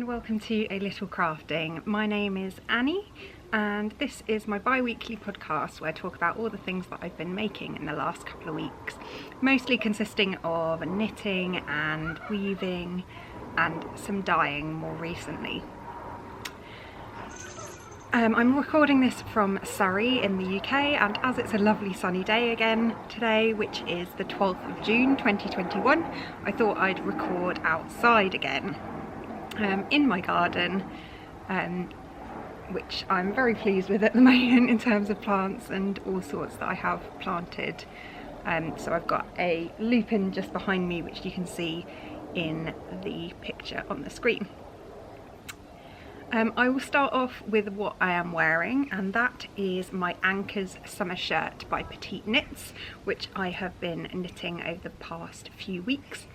welcome to A Little Crafting. My name is Annie and this is my bi-weekly podcast where I talk about all the things that I've been making in the last couple of weeks, mostly consisting of knitting and weaving and some dyeing more recently. I'm recording this from Surrey in the UK, and as it's a lovely sunny day again today, which is the 12th of June 2021, I thought I'd record outside again in my garden, which I'm very pleased with at the moment in terms of plants and all sorts that I have planted. So I've got a lupin just behind me, which you can see in the picture on the screen. I will start off with what I am wearing, and that is my Anker's summer shirt by Petite Knits, which I have been knitting over the past few weeks.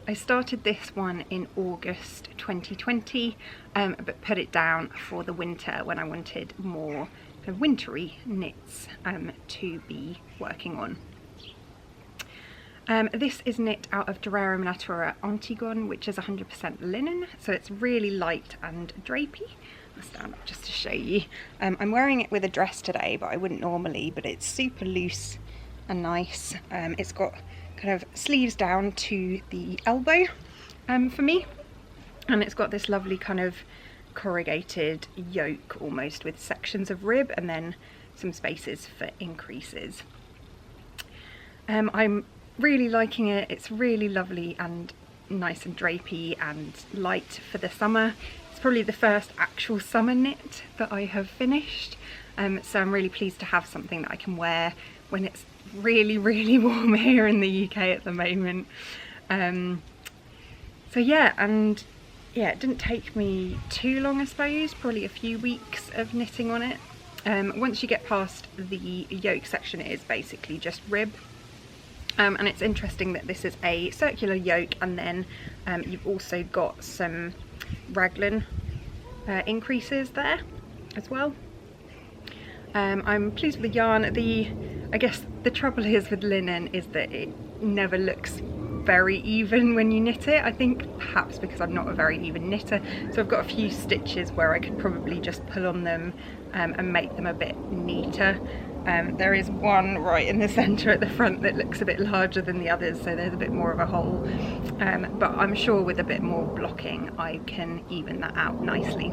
I started this one in August 2020, but put it down for the winter when I wanted more kind of wintry knits to be working on. This is knit out of Dererum Natura Antigone, which is 100% linen, so it's really light and drapey. I'll stand up just to show you. I'm wearing it with a dress today, but I wouldn't normally, but it's super loose and nice. It's got kind of sleeves down to the elbow for me, and it's got this lovely kind of corrugated yoke almost with sections of rib and then some spaces for increases. I'm really liking it. It's really lovely and nice and drapey and light for the summer. It's probably the first actual summer knit that I have finished, so I'm really pleased to have something that I can wear when it's really warm here in the UK at the moment. So yeah, and yeah, it didn't take me too long, I suppose, probably a few weeks of knitting on it. Once you get past the yoke section, it is basically just rib. And it's interesting that this is a circular yoke, and then you've also got some raglan increases there as well. I'm pleased with the yarn. I guess the trouble is with linen is that it never looks very even when you knit it. I think perhaps because I'm not a very even knitter, so I've got a few stitches where I could probably just pull on them and make them a bit neater. There is one right in the centre at the front that looks a bit larger than the others, so there's a bit more of a hole, but I'm sure with a bit more blocking I can even that out nicely.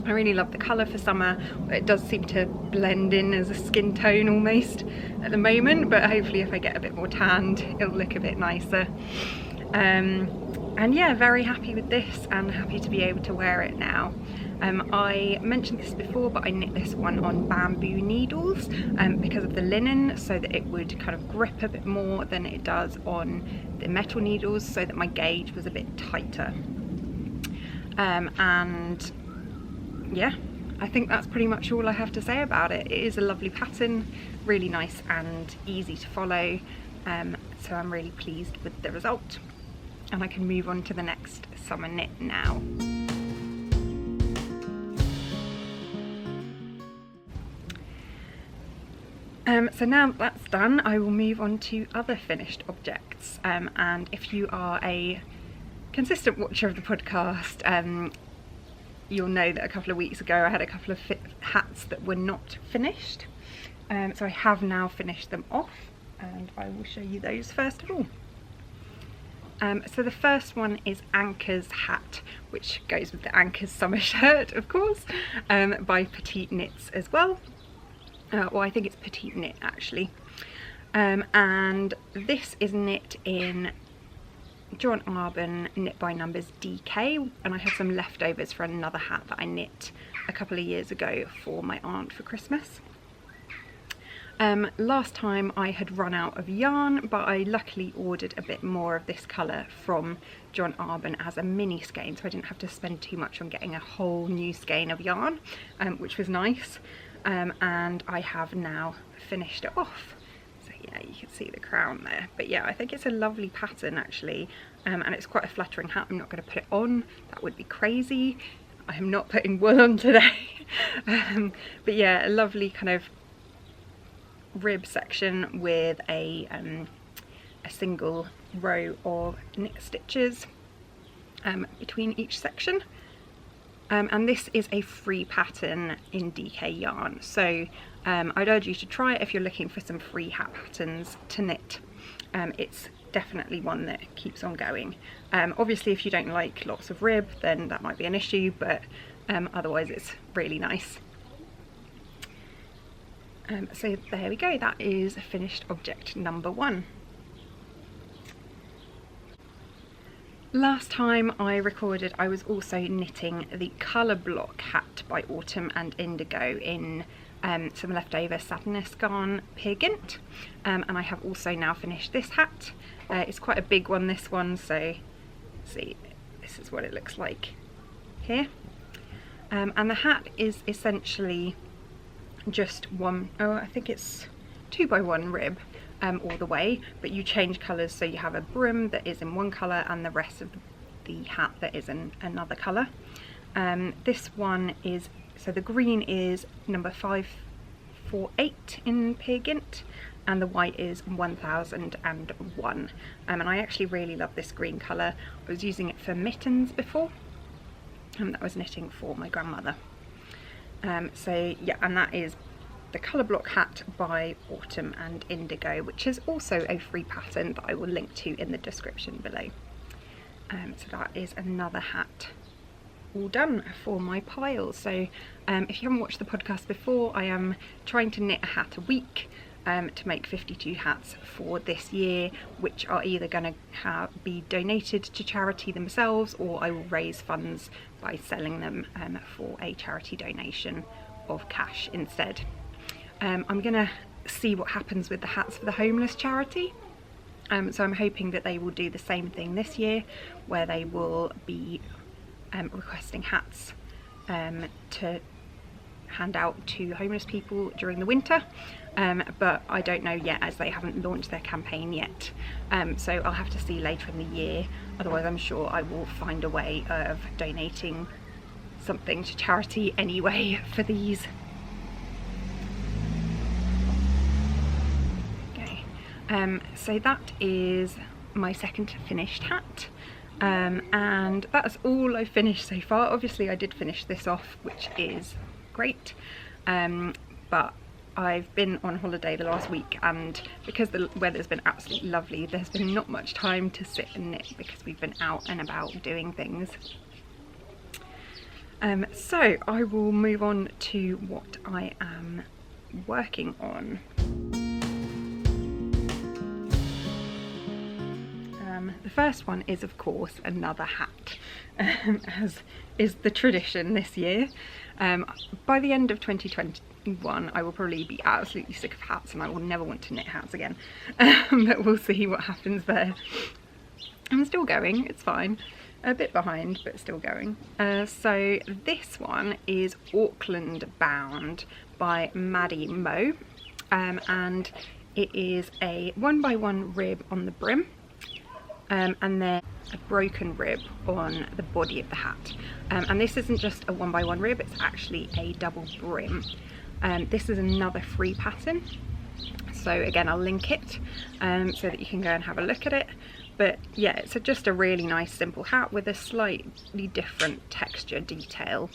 I really love the colour for summer. It does seem to blend in as a skin tone almost at the moment, but hopefully if I get a bit more tanned it'll look a bit nicer. And yeah, very happy with this and happy to be able to wear it now. I mentioned this before, but I knit this one on bamboo needles because of the linen, so that it would kind of grip a bit more than it does on the metal needles, so that my gauge was a bit tighter. And yeah, I think that's pretty much all I have to say about it. It is a lovely pattern, really nice and easy to follow, so I'm really pleased with the result, and I can move on to the next summer knit now. So now that's done, I will move on to other finished objects, and if you are a consistent watcher of the podcast, you'll know that a couple of weeks ago I had a couple of hats that were not finished, so I have now finished them off, and I will show you those first of all. So the first one is Anker's hat, which goes with the Anker's summer shirt, of course, by Petite Knits as well. Well, I think it's Petite Knit actually, and this is knit in John Arbon Knit by Numbers DK, and I had some leftovers for another hat that I knit a couple of years ago for my aunt for Christmas. Last time I had run out of yarn, but I luckily ordered a bit more of this colour from John Arbon as a mini skein, so I didn't have to spend too much on getting a whole new skein of yarn, which was nice. And I have now finished it off. So yeah, you can see the crown there. But yeah, I think it's a lovely pattern actually, and it's quite a flattering hat. I'm not going to put it on, that would be crazy. I am not putting wool on today. But yeah, a lovely kind of rib section with a single row of knit stitches between each section. and this is a free pattern in DK yarn, so I'd urge you to try it if you're looking for some free hat patterns to knit. It's definitely one that keeps on going. Obviously if you don't like lots of rib, then that might be an issue, but otherwise it's really nice. So there we go, that is finished object number 1. Last time I recorded I was also knitting the colour block hat by Autumn and Indigo in some leftover Sandnes Garn Gynt, and I have also now finished this hat. It's quite a big one, this one, so see, this is what it looks like here. And the hat is essentially just I think it's 2x1 rib all the way, but you change colours, so you have a brim that is in one colour and the rest of the hat that is in another colour. This one is, so the green is number 548 in Gynt, and the white is 1001. And I actually really love this green colour. I was using it for mittens before, and that was knitting for my grandmother. So yeah, and that is the colour block hat by Autumn and Indigo, which is also a free pattern that I will link to in the description below. So that is another hat all done for my pile. So if you haven't watched the podcast before, I am trying to knit a hat a week to make 52 hats for this year, which are either going to be donated to charity themselves, or I will raise funds by selling them for a charity donation of cash instead. I'm gonna see what happens with the hats for the homeless charity, so I'm hoping that they will do the same thing this year, where they will be requesting hats to hand out to homeless people during the winter, but I don't know yet, as they haven't launched their campaign yet, so I'll have to see later in the year. Otherwise I'm sure I will find a way of donating something to charity anyway for these. So that is my second finished hat, and that's all I've finished so far. Obviously I did finish this off, which is great, but I've been on holiday the last week, and because the weather's been absolutely lovely, there's been not much time to sit and knit because we've been out and about doing things. So I will move on to what I am working on. The first one is of course another hat, as is the tradition this year. By the end of 2021 I will probably be absolutely sick of hats and I will never want to knit hats again, but we'll see what happens there. I'm still going, it's fine. A bit behind, but still going. So this one is Auckland Bound by Maddie Moe, and it is a 1x1 rib on the brim, and then a broken rib on the body of the hat. And this isn't just a 1x1 rib, it's actually a double brim. This is another free pattern, so again I'll link it so that you can go and have a look at it. But yeah, it's just a really nice simple hat with a slightly different texture detail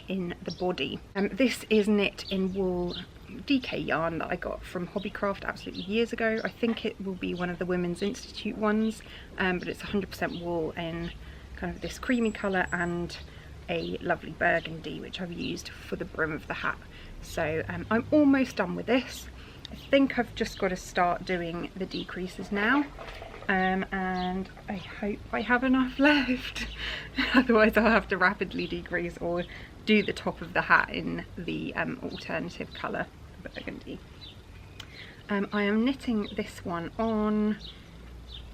in the body. This is knit in wool DK yarn that I got from Hobbycraft absolutely years ago. I think it will be one of the Women's Institute ones, but it's 100% wool in kind of this creamy colour and a lovely burgundy, which I've used for the brim of the hat. So I'm almost done with this. I think I've just got to start doing the decreases now. And I hope I have enough left, otherwise I'll have to rapidly decrease or do the top of the hat in the alternative colour burgundy. I am knitting this one on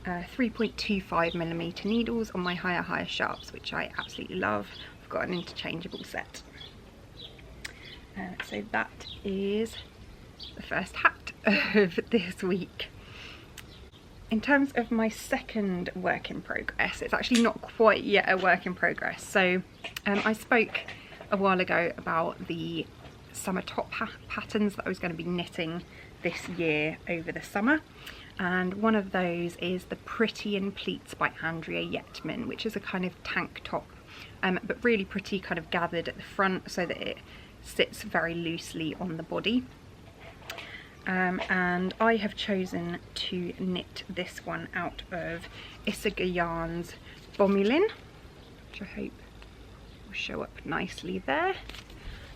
3.25mm needles on my higher sharps, which I absolutely love. I've got an interchangeable set. So that is the first hat of this week. In terms of my second work in progress, it's actually not quite yet a work in progress. So I spoke a while ago about the summer top patterns that I was going to be knitting this year over the summer, and one of those is the Pretty in Pleats by Andrea Yetman, which is a kind of tank top but really pretty, kind of gathered at the front so that it sits very loosely on the body. And I have chosen to knit this one out of Indigo Yarn's Bomulin, which I hope will show up nicely there.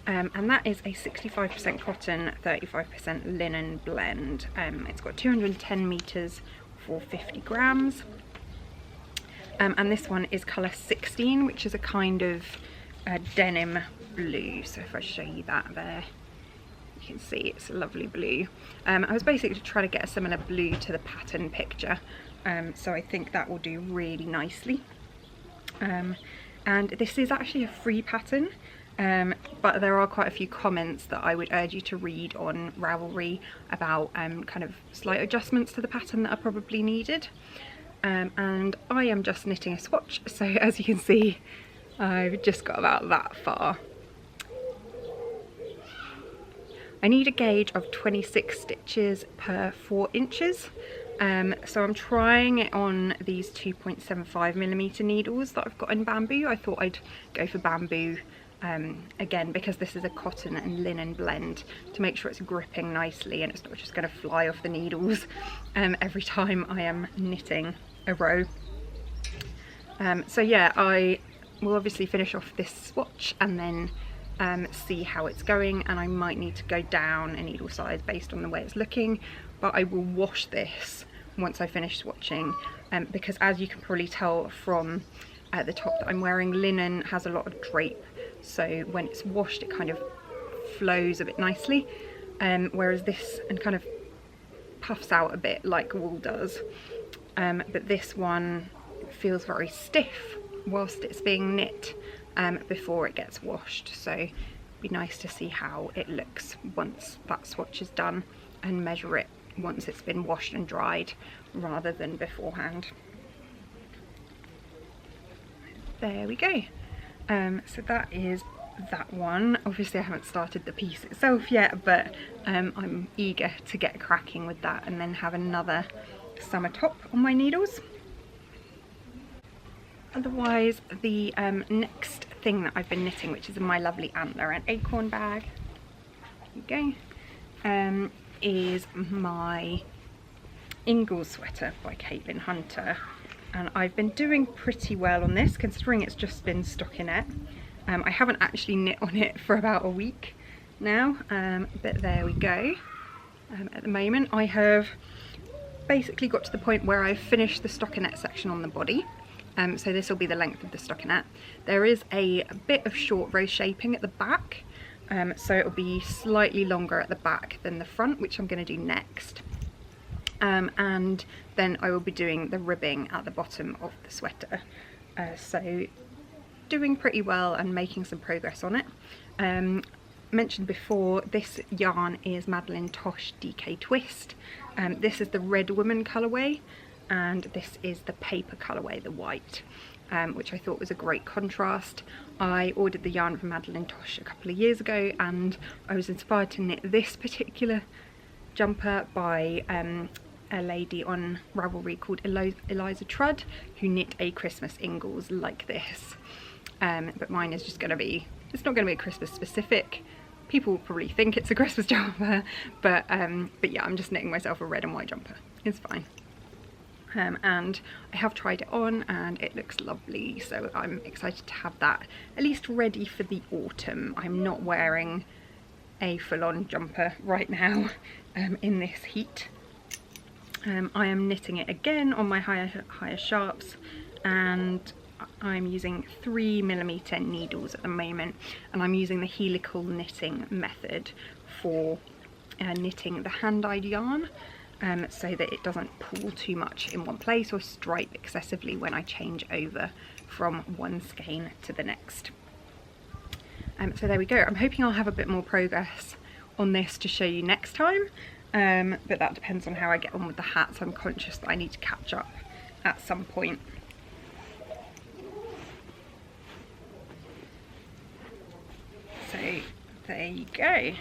And that is a 65% cotton, 35% linen blend. It's got 210 meters for 50 grams. And this one is colour 16, which is a kind of denim blue. So if I show you that there, you can see it's a lovely blue. I was basically trying to get a similar blue to the pattern picture, so I think that will do really nicely. And this is actually a free pattern, but there are quite a few comments that I would urge you to read on Ravelry about kind of slight adjustments to the pattern that are probably needed. And I am just knitting a swatch, so as you can see, I've just got about that far. I need a gauge of 26 stitches per 4 inches, so I'm trying it on these 2.75mm needles that I've got in bamboo. I thought I'd go for bamboo again, because this is a cotton and linen blend, to make sure it's gripping nicely and it's not just going to fly off the needles every time I am knitting a row. So yeah, I will obviously finish off this swatch and then see how it's going, and I might need to go down a needle size based on the way it's looking, but I will wash this once I finish swatching, because as you can probably tell from the top that I'm wearing, linen has a lot of drape, so when it's washed it kind of flows a bit nicely, whereas this and kind of puffs out a bit like wool does, but this one feels very stiff whilst it's being knit before it gets washed. So it'd be nice to see how it looks once that swatch is done, and measure it once it's been washed and dried rather than beforehand. There we go. So that is that one. Obviously I haven't started the piece itself yet, but I'm eager to get cracking with that and then have another summer top on my needles. Otherwise, the next thing that I've been knitting, which is in my lovely antler and acorn bag, there you go, is my Ingalls sweater by Caitlin Hunter, and I've been doing pretty well on this considering it's just been stockinette. I haven't actually knit on it for about a week now, but there we go. At the moment I have basically got to the point where I've finished the stockinette section on the body. So this will be the length of the stockinette. There is a bit of short row shaping at the back, so it'll be slightly longer at the back than the front, which I'm going to do next. And then I will be doing the ribbing at the bottom of the sweater. So doing pretty well and making some progress on it. Mentioned before, this yarn is Madeline Tosh DK Twist. This is the Red Woman colourway, and this is the paper colourway, the white, which I thought was a great contrast. I ordered the yarn from Madeline Tosh a couple of years ago, and I was inspired to knit this particular jumper by a lady on Ravelry called Eliza Trudd, who knit a Christmas Ingalls like this. But mine is just going to be, it's not going to be a Christmas specific. People will probably think it's a Christmas jumper, but yeah, I'm just knitting myself a red and white jumper. It's fine. And I have tried it on and it looks lovely, so I'm excited to have that at least ready for the autumn. I'm not wearing a full-on jumper right now in this heat. I am knitting it again on my higher sharps, and I'm using 3mm needles at the moment, and I'm using the helical knitting method for knitting the hand-dyed yarn. So that it doesn't pull too much in one place or stripe excessively when I change over from one skein to the next. So there we go. I'm hoping I'll have a bit more progress on this to show you next time, but that depends on how I get on with the hats. I'm conscious that I need to catch up at some point. So there you go.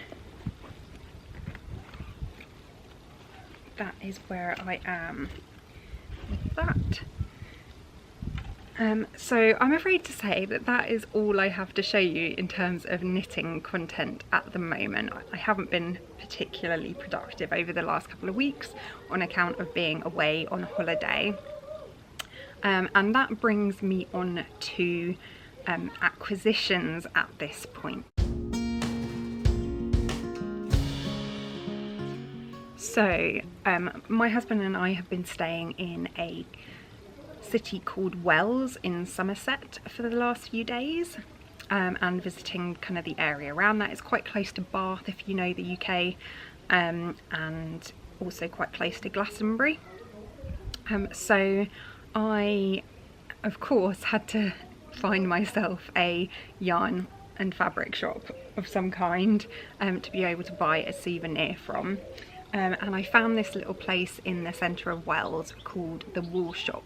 That is where I am with that. So I'm afraid to say that that is all I have to show you in terms of knitting content at the moment. I haven't been particularly productive over the last couple of weeks on account of being away on holiday. And that brings me on to acquisitions at this point. So my husband and I have been staying in a city called Wells in Somerset for the last few days, and visiting kind of the area around that. It's quite close to Bath if you know the UK, and also quite close to Glastonbury. So I of course had to find myself a yarn and fabric shop of some kind to be able to buy a souvenir from. And I found this little place in the centre of Wells called the Wool Shop.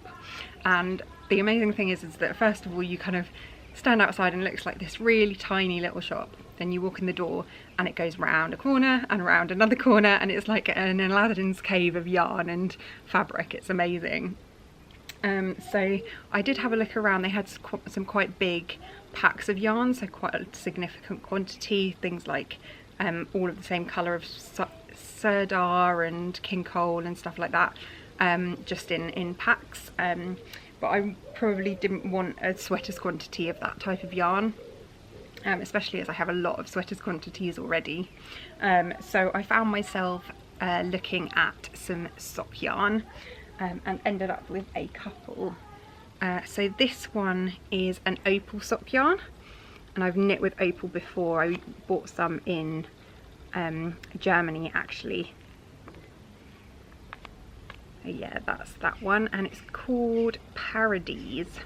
And the amazing thing is that first of all you kind of stand outside and it looks like this really tiny little shop. Then you walk in the door and it goes round a corner and around another corner, and it's like an Aladdin's cave of yarn and fabric. It's amazing. So I did have a look around. They had some quite big packs of yarn, so quite a significant quantity, things like all of the same colour of Serdar and King Cole and stuff like that, just in packs, but I probably didn't want a sweater's quantity of that type of yarn, especially as I have a lot of sweater's quantities already. So I found myself looking at some sock yarn, and ended up with a couple. So this one is an opal sock yarn, and I've knit with opal before. I bought some in Germany actually. Yeah, that's that one, and it's called Paradise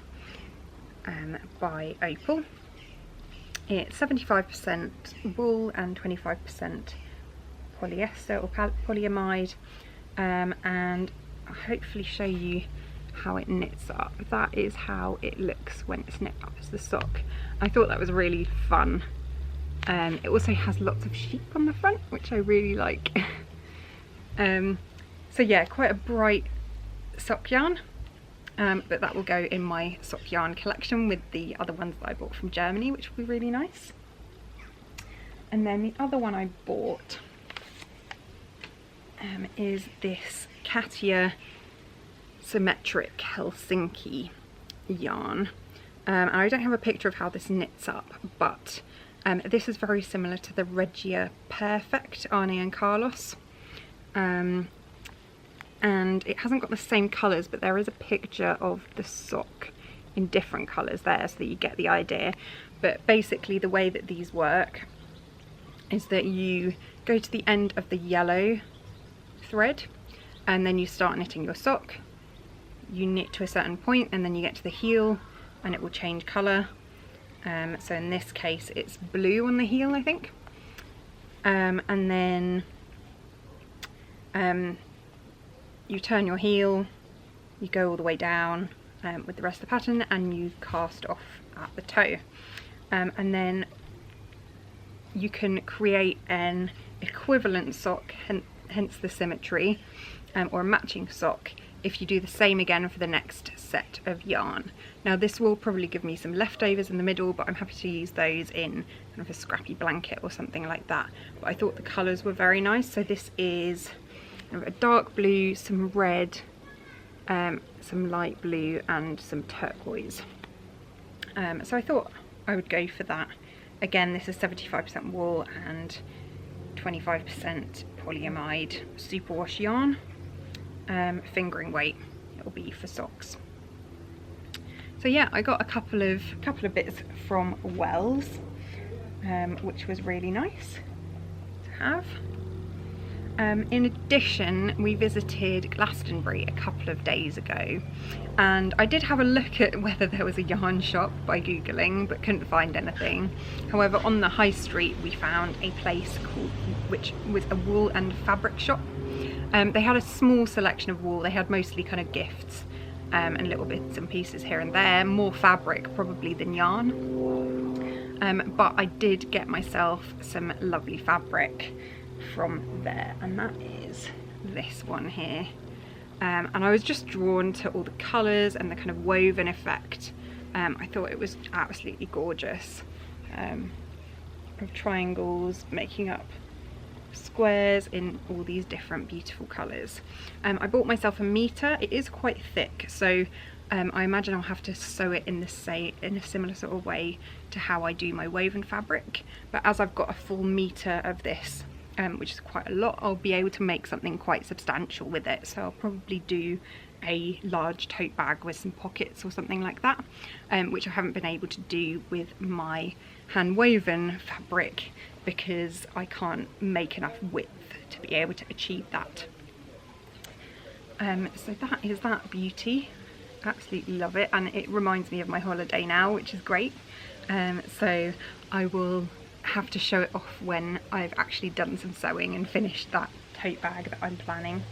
by Opal. It's 75% wool and 25% polyester or polyamide, and I'll hopefully show you how it knits up. That is how it looks when it's knit up as the sock. I thought that was really fun. It also has lots of sheep on the front, which I really like. So yeah, quite a bright sock yarn, but that will go in my sock yarn collection with the other ones that I bought from Germany, which will be really nice. And then the other one I bought is this Katia Symmetric Helsinki yarn. And I don't have a picture of how this knits up, but this is very similar to the Regia Perfect, Arne and Carlos. And it hasn't got the same colours, but there is a picture of the sock in different colours there so that you get the idea. But basically the way that these work is that you go to the end of the yellow thread and then you start knitting your sock. You knit to a certain point and then you get to the heel and it will change colour. So in this case it's blue on the heel, I think. And then you turn your heel, you go all the way down with the rest of the pattern, and you cast off at the toe. And then you can create an equivalent sock, hence the symmetry, or a matching sock if you do the same again for the next set of yarn. Now this will probably give me some leftovers in the middle, but I'm happy to use those in kind of a scrappy blanket or something like that. But I thought the colours were very nice. So this is a dark blue, some red, some light blue and some turquoise. So I thought I would go for that. Again, this is 75% wool and 25% polyamide superwash yarn. Fingering weight it will be for socks. So yeah, I got a couple of bits from Wells, which was really nice to have. In addition, we visited Glastonbury a couple of days ago, and I did have a look at whether there was a yarn shop by googling, but couldn't find anything. However, on the high street we found a place which was a wool and fabric shop. They had a small selection of wool. They had mostly kind of gifts and little bits and pieces here and there, more fabric probably than yarn. But I did get myself some lovely fabric from there, and that is this one here. and I was just drawn to all the colours and the kind of woven effect. I thought it was absolutely gorgeous, of triangles making up squares in all these different beautiful colours. I bought myself a metre. It is quite thick, so I imagine I'll have to sew it in a similar sort of way to how I do my woven fabric, but as I've got a full metre of this, which is quite a lot, I'll be able to make something quite substantial with it. So I'll probably do a large tote bag with some pockets or something like that, which I haven't been able to do with my hand woven fabric because I can't make enough width to be able to achieve that. So that is that beauty. Absolutely love it, and it reminds me of my holiday now, which is great. So I will have to show it off when I've actually done some sewing and finished that tote bag that I'm planning.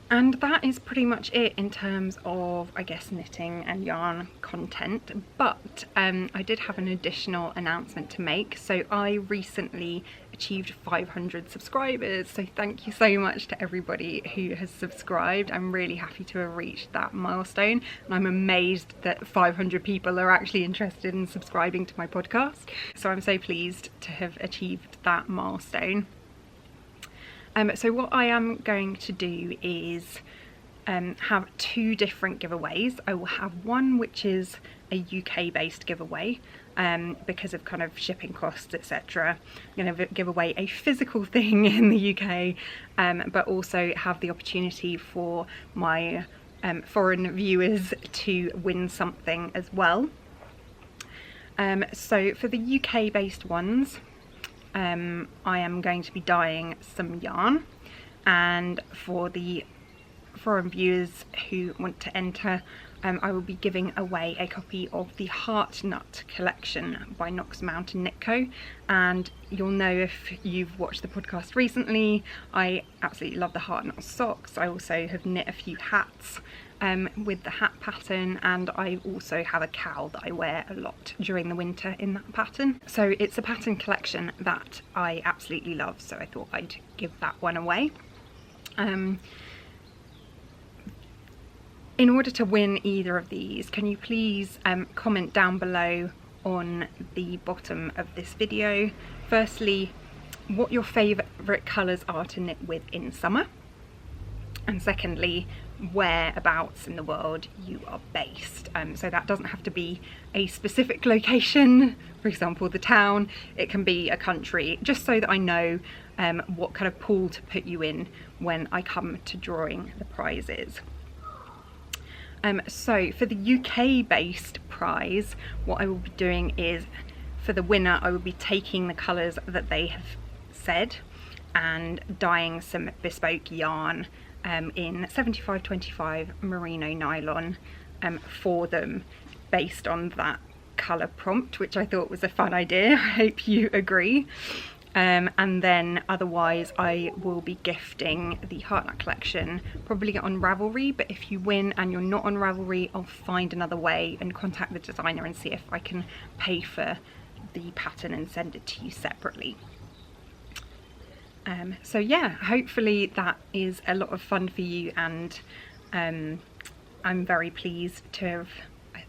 And that is pretty much it in terms of, I guess, knitting and yarn content, but I did have an additional announcement to make. So I recently achieved 500 subscribers, so thank you so much to everybody who has subscribed. I'm really happy to have reached that milestone, and I'm amazed that 500 people are actually interested in subscribing to my podcast. So I'm so pleased to have achieved that milestone. So what I am going to do is have two different giveaways. I will have one which is a UK based giveaway because of kind of shipping costs, etc. I'm going to give away a physical thing in the UK, but also have the opportunity for my foreign viewers to win something as well. So for the UK based ones, I am going to be dyeing some yarn, and for the foreign viewers who want to enter, I will be giving away a copy of the Heart Nut collection by Knox Mountain Knit Co. And you'll know if you've watched the podcast recently, I absolutely love the Heart Nut socks. I also have knit a few hats with the hat pattern, and I also have a cowl that I wear a lot during the winter in that pattern. So it's a pattern collection that I absolutely love, so I thought I'd give that one away. In order to win either of these, can you please comment down below on the bottom of this video, firstly, what your favourite colours are to knit with in summer, and secondly, whereabouts in the world you are based. So that doesn't have to be a specific location, for example the town, it can be a country, just so that I know what kind of pool to put you in when I come to drawing the prizes. So for the UK based prize, what I will be doing is, for the winner, I will be taking the colours that they have said and dyeing some bespoke yarn in 75/25 merino nylon for them based on that colour prompt, which I thought was a fun idea. I hope you agree. And then otherwise I will be gifting the Heart Nut collection, probably on Ravelry, but if you win and you're not on Ravelry, I'll find another way and contact the designer and see if I can pay for the pattern and send it to you separately. So yeah, hopefully that is a lot of fun for you, and I'm very pleased to have,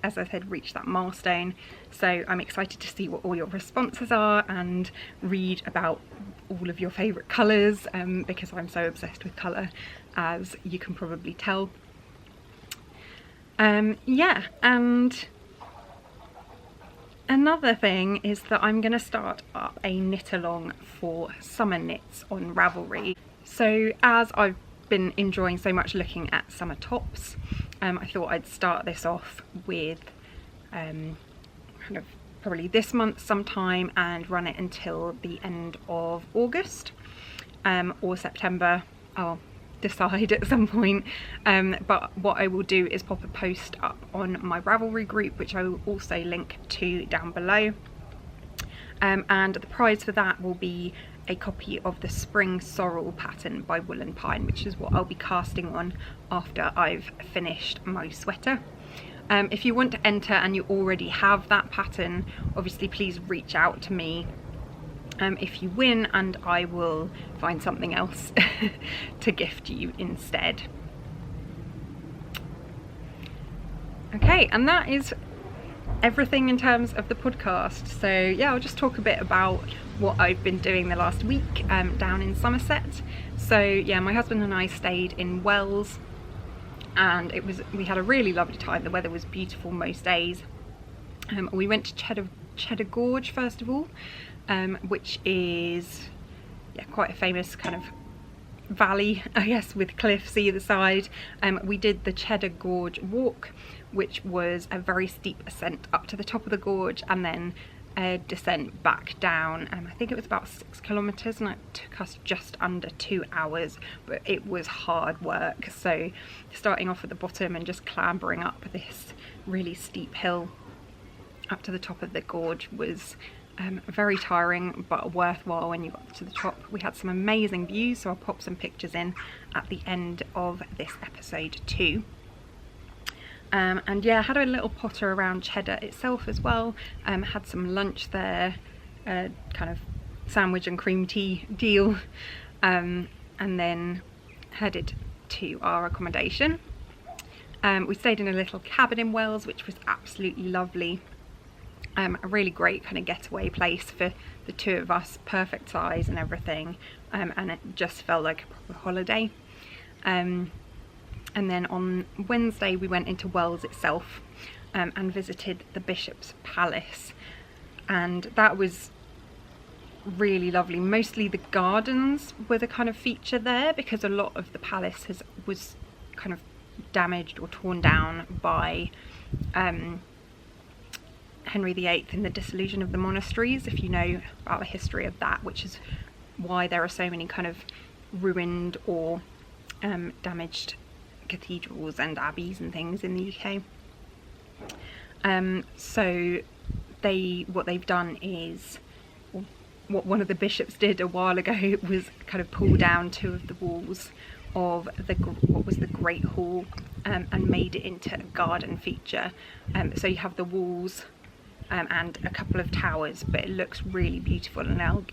as I said, reached that milestone. So I'm excited to see what all your responses are and read about all of your favourite colours, because I'm so obsessed with colour, as you can probably tell. Yeah, and another thing is that I'm going to start up a knit along for summer knits on Ravelry. So as I've been enjoying so much looking at summer tops, I thought I'd start this off with kind of probably this month sometime and run it until the end of August or September. I'll decide at some point, but what I will do is pop a post up on my Ravelry group, which I will also link to down below, and the prize for that will be a copy of the Spring Sorrel pattern by Wool & Pine, which is what I'll be casting on after I've finished my sweater. If you want to enter and you already have that pattern, obviously please reach out to me if you win, and I will find something else to gift you instead. Okay, and that is everything in terms of the podcast. So yeah, I'll just talk a bit about what I've been doing the last week down in Somerset. So yeah, my husband and I stayed in Wells, and we had a really lovely time. The weather was beautiful most days. We went to Cheddar Gorge first of all, which is quite a famous kind of valley, I guess, with cliffs either side. We did the Cheddar Gorge walk, which was a very steep ascent up to the top of the gorge and then a descent back down. I think it was about 6 kilometers, and it took us just under 2 hours, but it was hard work. So starting off at the bottom and just clambering up this really steep hill up to the top of the gorge was very tiring, but worthwhile when you got to the top. We had some amazing views, so I'll pop some pictures in at the end of this episode too. And yeah, had a little potter around Cheddar itself as well. Had some lunch there, kind of sandwich and cream tea deal, and then headed to our accommodation. We stayed in a little cabin in Wells, which was absolutely lovely. A really great kind of getaway place for the two of us, perfect size and everything, and it just felt like a proper holiday. And then on Wednesday we went into Wells itself and visited the Bishop's Palace, and that was really lovely. Mostly the gardens were the kind of feature there, because a lot of the palace was kind of damaged or torn down by Henry VIII in the dissolution of the monasteries, if you know about the history of that, which is why there are so many kind of ruined or damaged cathedrals and abbeys and things in the UK. So what they've done is, what one of the bishops did a while ago was kind of pull down 2 of the walls of what was the Great Hall, and made it into a garden feature. So you have the walls and a couple of towers, but it looks really beautiful, and I'll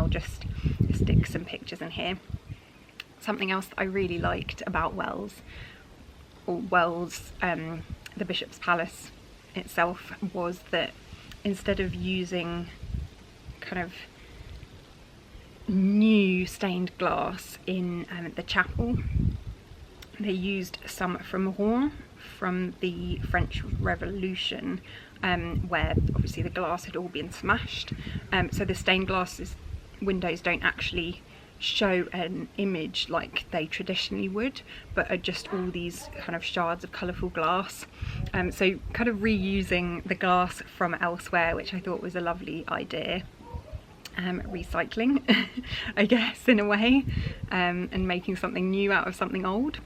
just stick some pictures in here. Something else that I really liked about the Bishop's Palace itself, was that instead of using kind of new stained glass in the chapel, they used some from Rerum, from the French Revolution, where obviously the glass had all been smashed. So the stained glass windows don't actually show an image like they traditionally would, but are just all these kind of shards of colourful glass. So kind of reusing the glass from elsewhere, which I thought was a lovely idea. Recycling, I guess, in a way, and making something new out of something old.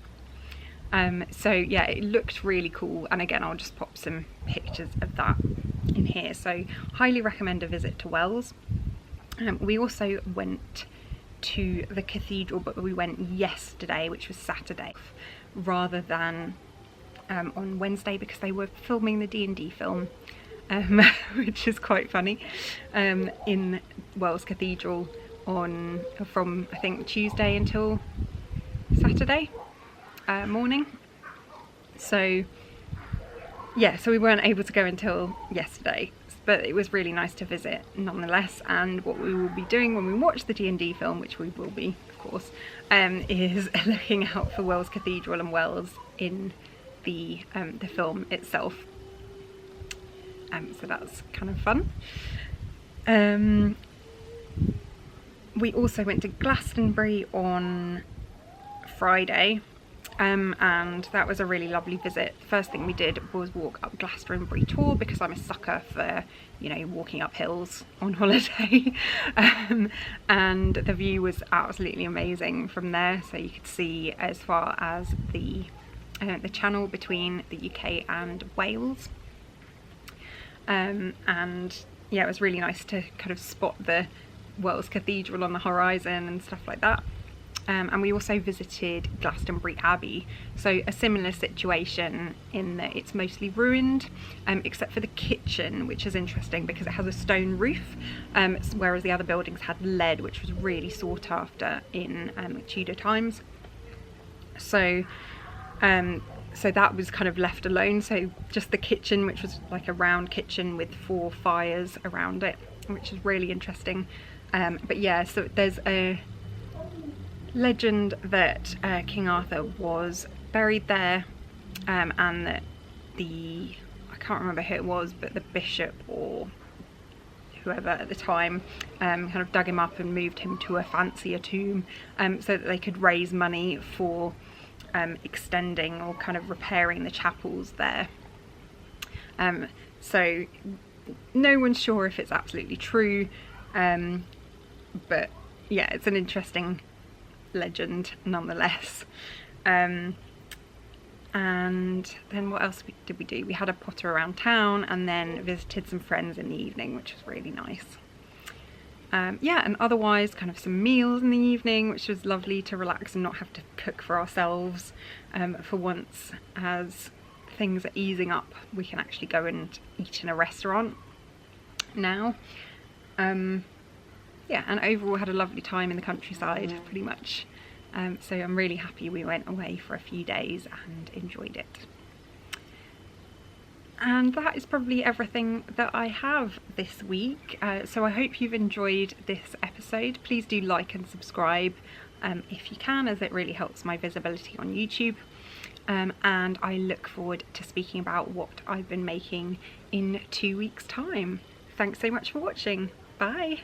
So yeah, it looked really cool, and again I'll just pop some pictures of that in here. So highly recommend a visit to Wells. We also went to the cathedral, but we went yesterday, which was Saturday, rather than on Wednesday, because they were filming the D&D film, which is quite funny, in Wells Cathedral from I think Tuesday until Saturday morning. So yeah, so we weren't able to go until yesterday, but it was really nice to visit nonetheless. And what we will be doing when we watch the D&D film, which we will be, of course, is looking out for Wells Cathedral and Wells in the film itself. So that's kind of fun. We also went to Glastonbury on Friday, and that was a really lovely visit. First thing we did was walk up Glastonbury Tor, because I'm a sucker for, you know, walking up hills on holiday. And the view was absolutely amazing from there, so you could see as far as the channel between the UK and Wales. And yeah, it was really nice to kind of spot the Wells Cathedral on the horizon and stuff like that. And we also visited Glastonbury Abbey, so a similar situation in that it's mostly ruined, except for the kitchen, which is interesting because it has a stone roof, whereas the other buildings had lead, which was really sought after in Tudor times. So so that was kind of left alone, so just the kitchen, which was like a round kitchen with 4 fires around it, which is really interesting. But yeah, so there's a legend that King Arthur was buried there, and that I can't remember who it was, but the bishop or whoever at the time kind of dug him up and moved him to a fancier tomb, so that they could raise money for extending or kind of repairing the chapels there. So no one's sure if it's absolutely true, but yeah, it's an interesting legend nonetheless. And then what else did we do? We had a potter around town and then visited some friends in the evening, which was really nice. Yeah, and otherwise kind of some meals in the evening, which was lovely to relax and not have to cook for ourselves for once. As things are easing up, we can actually go and eat in a restaurant now. Yeah, and overall had a lovely time in the countryside, pretty much. So I'm really happy we went away for a few days and enjoyed it. And that is probably everything that I have this week. So I hope you've enjoyed this episode. Please do like and subscribe if you can, as it really helps my visibility on YouTube. And I look forward to speaking about what I've been making in 2 weeks' time. Thanks so much for watching. Bye!